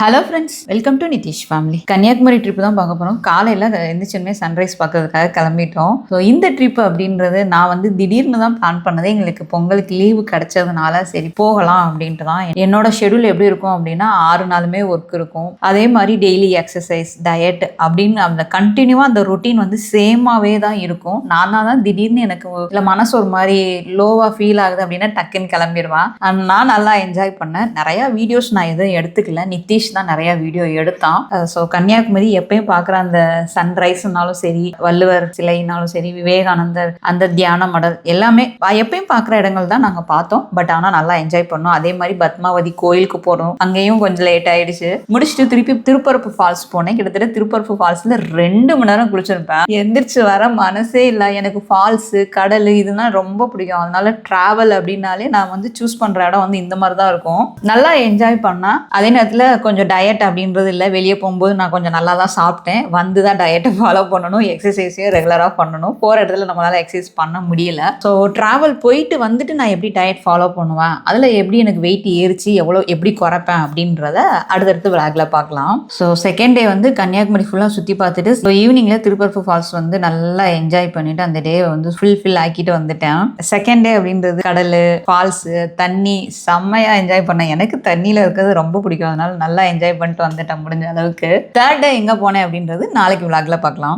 Hello friends, welcome to Nitish family. Kanyakumari trip தான் பார்க்க போகிறோம். காலையில் எந்திரிச்சோடனே சன்ரைஸ் பார்க்கறதுக்காக கிளம்பிட்டோம். ஸோ இந்த ட்ரிப் அப்படின்றது நான் வந்து திடீர்னு தான் பிளான் பண்ணது. எங்களுக்கு பொங்கலுக்கு லீவு கிடைச்சதுனால சரி போகலாம் அப்படின்ட்டு தான். என்னோட ஷெடியூல் எப்படி இருக்கும் அப்படின்னா 6 நாளுமே ஒர்க் இருக்கும். அதே மாதிரி டெய்லி எக்ஸசைஸ், டயட் அப்படின்னு அந்த கண்டினியூவாக அந்த ரொட்டீன் வந்து சேமாகவே தான் இருக்கும். நான் திடீர்னு எனக்கு இல்லை மனசு ஒரு மாதிரி லோவாக ஃபீல் ஆகுது அப்படின்னா டக்குன்னு கிளம்பிடுவேன். நான் நல்லா என்ஜாய் பண்ணேன். நிறையா வீடியோஸ் நான் எதுவும் எடுத்துக்கல. நிதிஷ் தான் நிறைய வீடியோ எடுத்தான். ஸோ கன்னியாகுமரி எப்பயும் பார்க்குற அந்த சன்ரைஸ்னாலும் சரி, வள்ளுவர் சிலைனாலும் சரி, விவேகானந்தர் அந்த தியான மடல் எல்லாமே எப்பயும் பார்க்குற இடங்கள் தான் நாங்கள் பார்த்தோம். பட் ஆனால் நல்லா என்ஜாய் பண்ணோம். அதே மாதிரி பத்மாவதி கோயிலுக்கு போனோம். அங்கேயும் கொஞ்சம் லேட் ஆயிடுச்சு. முடிச்சுட்டு திருப்பி திருப்பரப்பு ஃபால்ஸ் போனேன். கிட்டத்தட்ட திருப்பரப்பு ஃபால்ஸ்ல 2 மணி நேரம் குளிச்சிருப்பேன். எந்திரிச்சு வர மனசே இல்லை. எனக்கு ஃபால்ஸ், கடல் இதுதான் ரொம்ப பிடிக்கும். அதனால டிராவல் அப்படின்னாலே நான் வந்து சூஸ் பண்ற இடம் வந்து இந்த மாதிரி தான் இருக்கும். நல்லா என்ஜாய் பண்ணேன். அதே நேரத்தில் கொஞ்சம் டயட் அப்படின்றது இல்லை. வெளியே போகும்போது நான் கொஞ்சம் நல்லா தான் சாப்பிட்டேன். வந்து தான் டயட்டை ஃபாலோ பண்ணணும், எக்ஸசைஸையும் ரெகுலராக பண்ணணும். போகிற இடத்துல நம்மளால எக்ஸசைஸ் பண்ண முடியல. ஸோ ட்ராவல் போயிட்டு வந்துட்டு நான் எப்படி டயட் ஃபாலோ பண்ணுவேன், அதில் எப்படி எனக்கு வெயிட் ஏறிச்சு, எப்படி குறைப்பேன் அப்படின்றத அடுத்தடுத்து விளாக்ல பார்க்கலாம். ஸோ செகண்ட் டே வந்து கன்னியாகுமரி ஃபுல்லாக சுற்றி பார்த்துட்டு ஸோ ஈவினிங்கில் திருப்பரப்பு ஃபால்ஸ் வந்து நல்லா என்ஜாய் பண்ணிட்டு அந்த டே வந்து ஃபில் ஆக்கிட்டு வந்துட்டேன். செகண்ட் டே அப்படின்றது கடல், ஃபால்ஸு, தண்ணி செம்மையாக என்ஜாய் பண்ணேன். எனக்கு தண்ணியில் இருக்கிறது ரொம்ப பிடிக்கும். அதனால நல்லா என்ஜாய் பண்ணிட்டு வந்துட்டேன் முடிஞ்ச அளவுக்கு. தேர்ட் டே எங்கே போனேன் அப்படின்றது நாளைக்கு விளாக்ல பார்க்கலாம்.